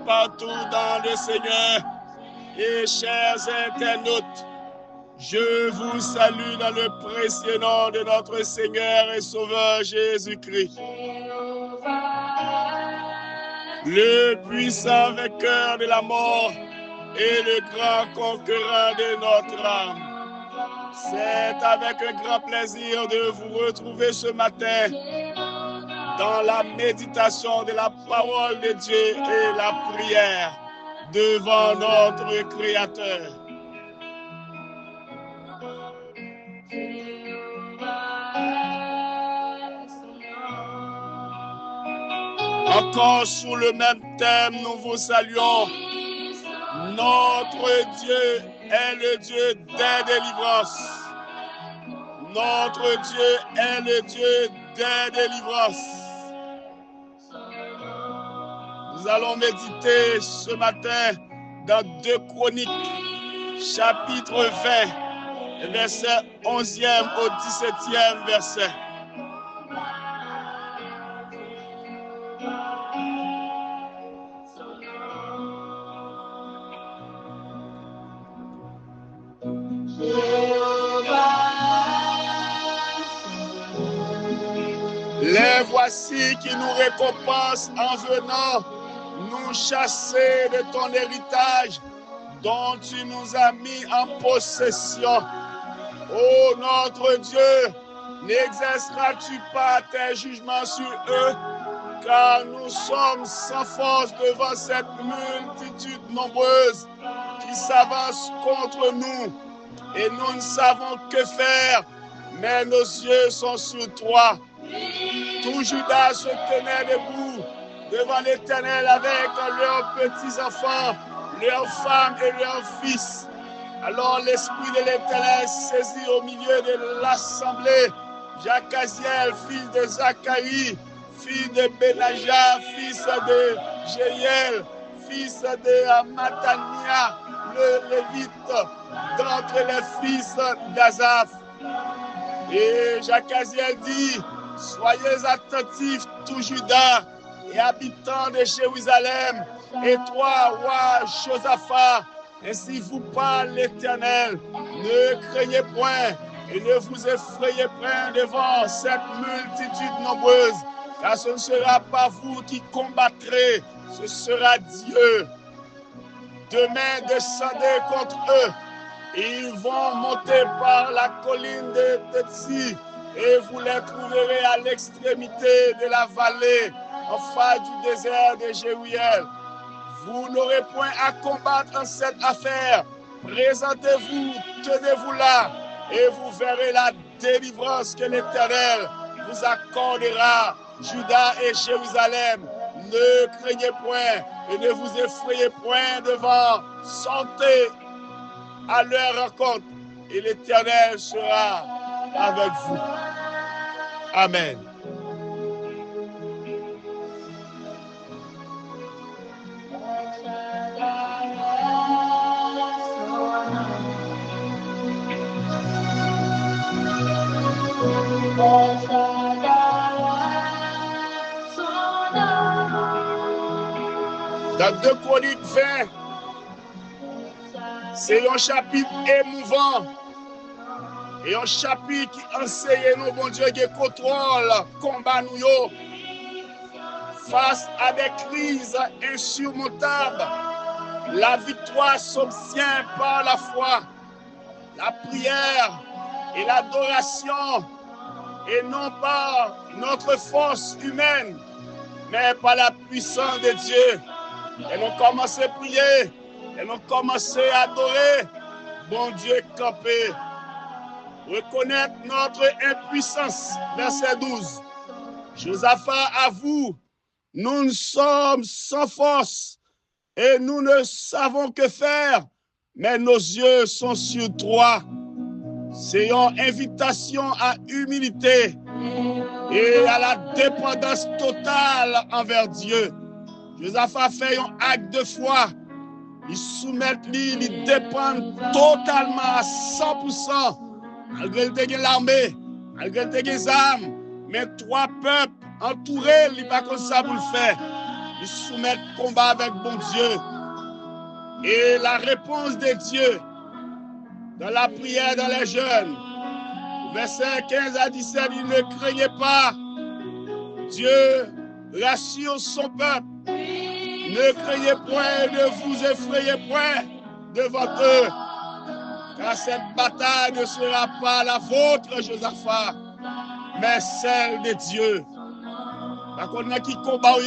Partout dans le Seigneur et chers internautes, je vous salue dans le précieux nom de notre Seigneur et Sauveur Jésus-Christ. Le puissant vainqueur de la mort et le grand conquérant de notre âme. C'est avec un grand plaisir de vous retrouver ce matin dans la méditation de la parole de Dieu et la prière devant notre Créateur. Encore sous le même thème, nous vous saluons. Notre Dieu est le Dieu des délivrances. Notre Dieu est le Dieu des délivrances. Nous allons méditer ce matin dans 2 Chroniques, chapitre 20, verset 11e au 17e verset. Les voici qui nous récompensent en venant nous chasser de ton héritage dont tu nous as mis en possession. Ô notre Dieu, n'exerceras-tu pas tes jugements sur eux, car nous sommes sans force devant cette multitude nombreuse qui s'avance contre nous, et nous ne savons que faire, mais nos yeux sont sur toi. Tout Judas se tenait debout devant l'Éternel avec leurs petits-enfants, leurs femmes et leurs fils. Alors l'Esprit de l'Éternel saisit au milieu de l'assemblée Jacaziel, fils de Zacharie, fils de Benaja, fils de Jéiel, fils de Matania, le Lévite, d'entre les fils d'Azaph. Et Jacaziel dit: soyez attentifs, tout Juda et habitants de Jérusalem, et toi, roi Josaphat, ainsi vous parle l'Éternel. Ne craignez point et ne vous effrayez point devant cette multitude nombreuse, car ce ne sera pas vous qui combattrez, ce sera Dieu. Demain, descendez contre eux. Ils vont monter par la colline de Tetsi, et vous les trouverez à l'extrémité de la vallée, en face du désert de Jéruel. Vous n'aurez point à combattre en cette affaire. Présentez-vous, tenez-vous là, et vous verrez la délivrance que l'Éternel vous accordera, Juda et Jérusalem. Ne craignez point et ne vous effrayez point devant. Sortez à leur rencontre, et l'Éternel sera avec vous. Amen. Dans 2 Chroniques 20, c'est un chapitre émouvant et un chapitre qui enseigne nous, bon Dieu, qui contrôle combat nous face à des crises insurmontables. La victoire s'obtient par la foi, la prière et l'adoration, et non par notre force humaine, mais par la puissance de Dieu. Et nous commençons à prier, et nous commençons à adorer, bon Dieu campé. Reconnaître notre impuissance, verset 12. Josaphat avoue, nous sommes sans force et nous ne savons que faire, mais nos yeux sont sur toi. C'est une invitation à humilité et à la dépendance totale envers Dieu. Josaphat fait un acte de foi. Il soumet, il dépend totalement à 100%. Malgré l'armée, malgré les armes, mais trois peuples entourés, il n'est pas comme ça pour le faire. Il soumet le combat avec bon Dieu. Et la réponse de Dieu dans la prière, dans les jeûnes, versets 15 à 17, il ne craignait pas. Dieu rassure son peuple. Ne craignez point, ne vous effrayez point devant eux. Car cette bataille ne sera pas la vôtre, Josaphat, mais celle de Dieu. Par contre, qui combat,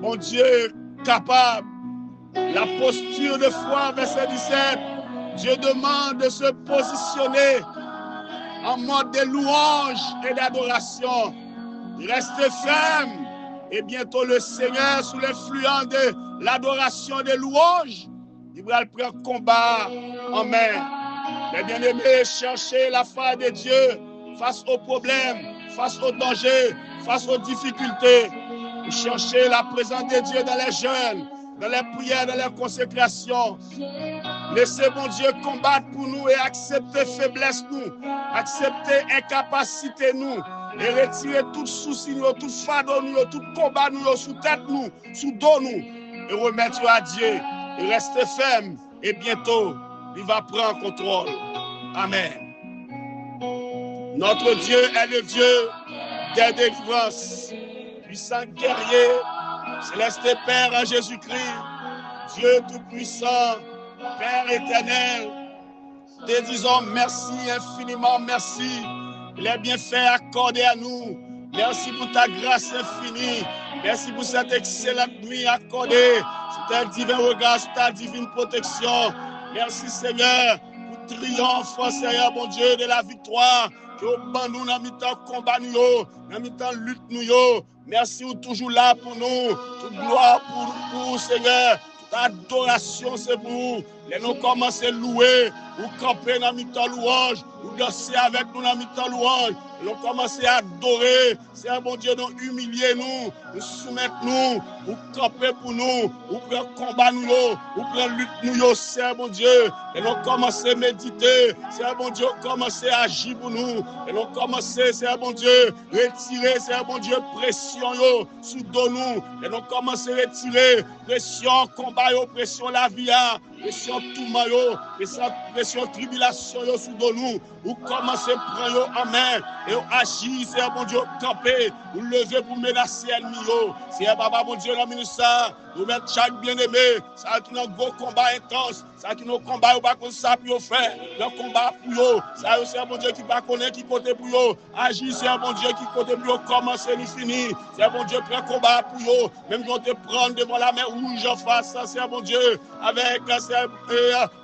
mon Dieu capable. La posture de foi, verset 17, Dieu demande de se positionner en mode de louange et d'adoration. Restez ferme et bientôt le Seigneur, sous l'influence de l'adoration des louanges, il va prendre combat en main. Les bien-aimés, cherchez la face de Dieu face aux problèmes, face aux dangers, face aux difficultés. Cherchez la présence de Dieu dans les jeûnes, dans les prières, dans les consécrations. Laissez mon Dieu combattre pour nous et accepter faiblesse nous, accepter incapacité nous et retirer tout souci nous, tout fardeau nous, tout combat nous, sous tête nous, sous dos nous et remettre à Dieu et rester ferme et bientôt il va prendre contrôle. Amen. Notre Dieu est le Dieu des délivrances, puissant guerrier, céleste Père en Jésus-Christ, Dieu tout-puissant, Père éternel, te disons merci infiniment, merci. Les bienfaits accordés à nous. Merci pour ta grâce infinie. Merci pour cette excellente nuit accordée, sur ta divin regard, sur ta divine protection. Merci Seigneur pour triomphe, Seigneur mon Dieu, de la victoire. Que nous dans mi-temps combat nous, dans mi-temps lutte nous. Merci ou toujours là pour nous. Toute gloire pour Seigneur. Adoration, c'est pour nous. Nous commençons à louer, ou camper dans mi-temps louange, ou danser avec nous dans mi-temps louange. Nous commençons à adorer. C'est un bon Dieu, nous humilier nous soumettre nous, ou camper pour nous, ou prendre combat nous, ou prendre lutte nous, c'est un bon Dieu. Et nous commençons à méditer. C'est un bon Dieu, commencer à agir pour nous. Et nous commençons, c'est un bon Dieu, retirer, c'est un bon Dieu, pression sous dos nous. Et nous commençons à retirer pression, combat, pression la vie, pression tout maillot, pression tribulation sous dos nous. Ou commencez à prendre en main et agir, c'est un bon Dieu, camper, ou lever pour menacer l'ennemi. C'est un papa, bon Dieu, l'homme ça, nous mettre chaque bien-aimé, ça qui est un gros combat intense, ça qui est un combat, ou pas comme ça pour faire, le combat pour eux, ça c'est un bon Dieu qui va connaître qui côté pour eux, agir, c'est un bon Dieu qui côté pour eux, commencer, ni finir, c'est un bon Dieu qui prend combat pour eux, même quand te prendre devant la mer rouge en face, c'est un bon Dieu, avec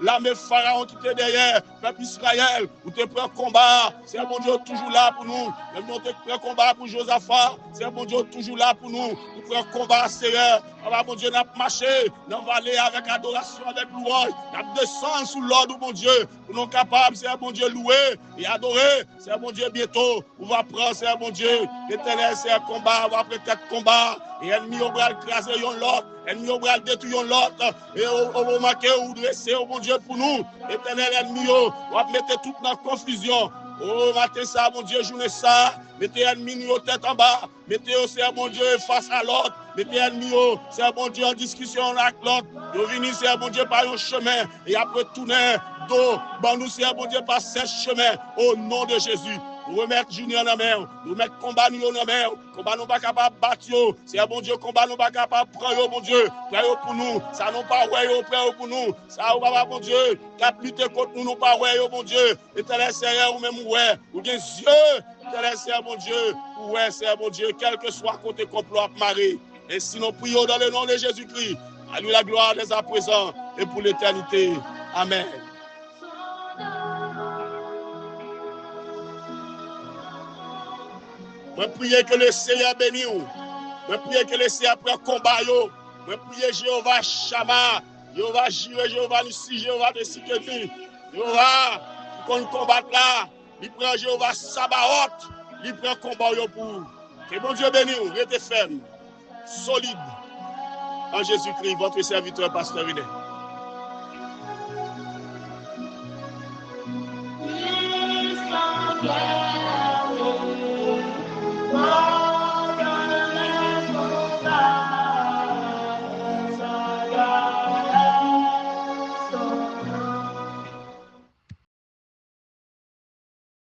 l'armée pharaon qui était derrière, peuple Israël, où te prend combat, c'est un bon Dieu toujours là pour nous, même quand te prend combat pour Josaphat, c'est un bon Dieu toujours là pour nous, pour prendre combat, Seigneur, mon Dieu, n'a marché dans la vallée avec adoration, avec louange, n'a descendu sous l'ordre, mon Dieu, pour nous capables, c'est un bon Dieu loué et adoré, c'est un bon Dieu bientôt, on va prendre, c'est un bon Dieu, l'éternel, c'est un combat, on va peut-être combat, et ennemi, on va écraser l'autre, ennemi, on va détruire l'autre, et on va manquer ou dresser, oh mon Dieu, pour nous, l'éternel ennemi, on va mettre tout dans la confusion. Oh, matin ça, mon Dieu, journée ça, mettez ennemi nous tête en bas, mettez c'est mon Dieu face à l'autre, mettez ennemi c'est mon Dieu en discussion avec l'autre, vous venez c'est mon Dieu par un chemin, et après tourner, dos, bon nous c'est mon Dieu par ce chemin, au nom de Jésus. Nous remettons Junior dans la main. Nous remettons combat nous dans la main. Combat nous pas capable de battre. C'est un bon Dieu, combat nous pas capable de prendre, bon Dieu. Prêt pour nous. Ça nous pas ouais, prêt pour nous. Ça ou pas bon Dieu. Cap lutter contre nous, nous pas ouais, bon Dieu. Éternel Seigneur, ou même ouais. Ou bien Dieu. Éternel Seigneur, bon Dieu. Ouais, Seigneur, bon Dieu. Quel que soit côté complot à marrer. Et si nous prions dans le nom de Jésus-Christ. À lui la gloire dès à présent et pour l'éternité. Amen. Je prie que le Seigneur bénisse. Je prie que le Seigneur prenne combat. Je prie Jéhovah Shama, Jéhovah Jireh, Jéhovah Nissi, Jéhovah de Sikeni. Jéhovah, qu'on combatte là. Il prend Jéhovah Sabaoth. Il prend combat pour. Que bon Dieu bénisse. Restez ferme, solide. En Jésus-Christ, votre serviteur, pasteur René.